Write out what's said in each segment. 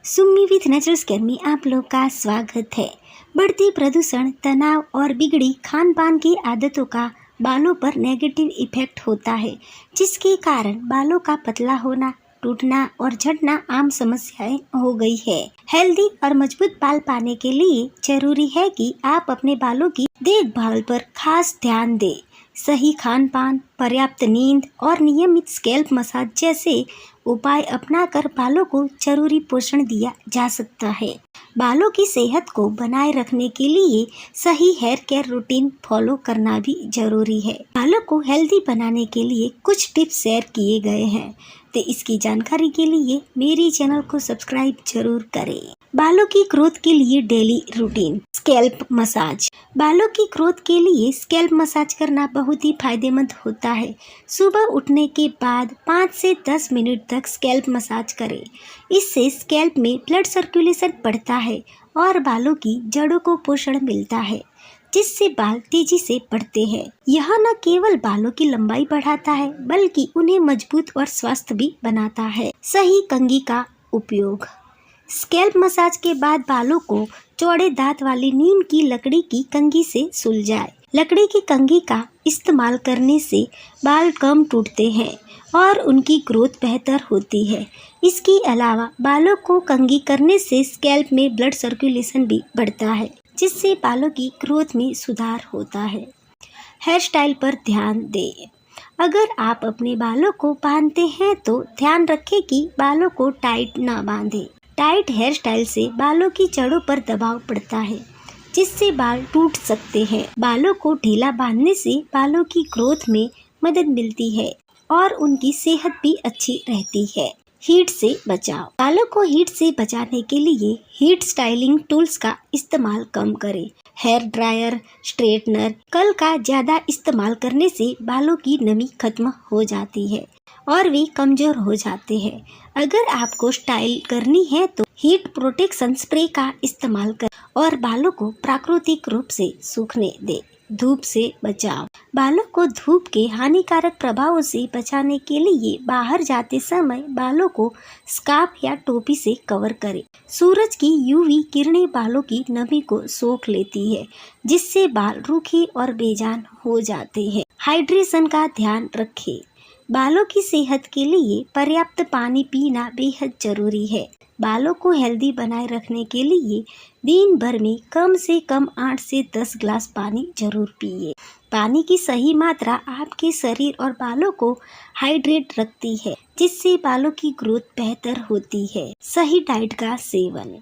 Summi with natural care में आप लोग का स्वागत है। बढ़ती प्रदूषण, तनाव और बिगड़ी खान पान की आदतों का बालों पर नेगेटिव इफेक्ट होता है, जिसके कारण बालों का पतला होना, टूटना और झड़ना आम समस्याएं हो गई है। हेल्दी और मजबूत बाल पाने के लिए जरूरी है कि आप अपने बालों की देखभाल पर खास ध्यान दें। सही खान पान, पर्याप्त नींद और नियमित स्कैल्प मसाज जैसे उपाय अपनाकर बालों को जरूरी पोषण दिया जा सकता है। बालों की सेहत को बनाए रखने के लिए सही हेयर केयर रूटीन फॉलो करना भी जरूरी है। बालों को हेल्दी बनाने के लिए कुछ टिप्स शेयर किए गए हैं, तो इसकी जानकारी के लिए मेरी चैनल को सब्सक्राइब जरूर करें। बालों की ग्रोथ के लिए डेली रूटीन। Scalp massage. बालों की ग्रोथ के लिए स्कैल्प मसाज करना बहुत ही फायदेमंद होता है। सुबह उठने के बाद 5 से 10 मिनट तक स्कैल्प मसाज करें। इससे स्कैल्प में ब्लड सर्कुलेशन बढ़ता है और बालों की जड़ों को पोषण मिलता है, जिससे बाल तेजी से बढ़ते हैं। यह न केवल बालों की लंबाई बढ़ाता है, बल्कि उन्हें मजबूत और स्वस्थ भी बनाता है। सही कंघी का उपयोग। स्कैल्प मसाज के बाद बालों को चौड़े दांत वाली नीम की लकड़ी की कंघी से सुलझाएं। लकड़ी की कंघी का इस्तेमाल करने से बाल कम टूटते हैं और उनकी ग्रोथ बेहतर होती है। इसके अलावा बालों को कंघी करने से स्कैल्प में ब्लड सर्कुलेशन भी बढ़ता है, जिससे बालों की ग्रोथ में सुधार होता है। हेयर स्टाइल पर ध्यान दें। अगर आप अपने बालों को बांधते हैं तो ध्यान रखें कि बालों को टाइट ना बांधें। टाइट हेयर स्टाइल से बालों की जड़ों पर दबाव पड़ता है, जिससे बाल टूट सकते हैं। बालों को ढीला बांधने से बालों की ग्रोथ में मदद मिलती है और उनकी सेहत भी अच्छी रहती है। हीट से बचाव। बालों को हीट से बचाने के लिए हीट स्टाइलिंग टूल्स का इस्तेमाल कम करें। हेयर ड्रायर, स्ट्रेटनर, कल का ज्यादा इस्तेमाल करने से बालों की नमी खत्म हो जाती है और वे कमजोर हो जाते हैं। अगर आपको स्टाइल करनी है तो हीट प्रोटेक्शन स्प्रे का इस्तेमाल करें और बालों को प्राकृतिक रूप से सूखने दें। धूप से बचाव। बालों को धूप के हानिकारक प्रभावों से बचाने के लिए बाहर जाते समय बालों को स्कार्फ या टोपी से कवर करें। सूरज की यूवी किरणें बालों की नमी को सोख लेती है, जिससे बाल रूखे और बेजान हो जाते हैं। हाइड्रेशन का ध्यान रखें। बालों की सेहत के लिए पर्याप्त पानी पीना बेहद जरूरी है। बालों को हेल्दी बनाए रखने के लिए दिन भर में कम से कम 8 से 10 ग्लास पानी जरूर पिए। पानी की सही मात्रा आपके शरीर और बालों को हाइड्रेट रखती है, जिससे बालों की ग्रोथ बेहतर होती है। सही डाइट का सेवन।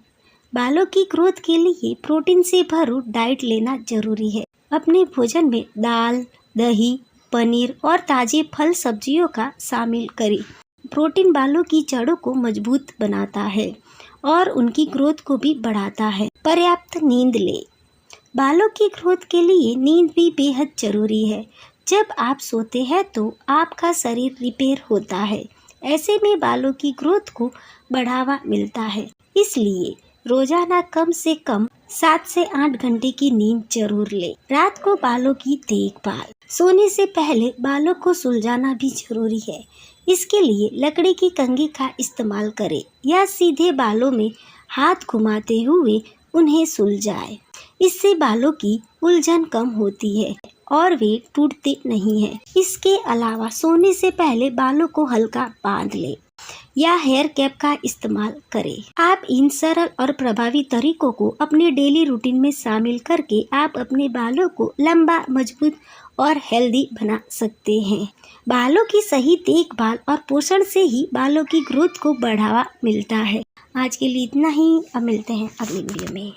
बालों की ग्रोथ के लिए प्रोटीन से भरपूर डाइट लेना जरूरी है। अपने भोजन में दाल, दही, पनीर और ताजे फल सब्जियों का शामिल करें। प्रोटीन बालों की जड़ों को मजबूत बनाता है और उनकी ग्रोथ को भी बढ़ाता है। पर्याप्त नींद ले। बालों की ग्रोथ के लिए नींद भी बेहद जरूरी है। जब आप सोते हैं तो आपका शरीर रिपेयर होता है। ऐसे में बालों की ग्रोथ को बढ़ावा मिलता है। इसलिए रोजाना कम से कम 7 से 8 घंटे की नींद जरूर ले। रात को बालों की देखभाल। सोने से पहले बालों को सुलझाना भी जरूरी है। इसके लिए लकड़ी की कंघी का इस्तेमाल करें या सीधे बालों में हाथ घुमाते हुए उन्हें सुलझाएं। इससे बालों की उलझन कम होती है और वे टूटते नहीं हैं। इसके अलावा सोने से पहले बालों को हल्का बांध लें या हेयर कैप का इस्तेमाल करें। आप इन सरल और प्रभावी तरीकों को अपने डेली रूटीन में शामिल करके आप अपने बालों को लंबा, मजबूत और हेल्दी बना सकते हैं। बालों की सही देखभाल और पोषण से ही बालों की ग्रोथ को बढ़ावा मिलता है। आज के लिए इतना ही। अब मिलते हैं अगली वीडियो में।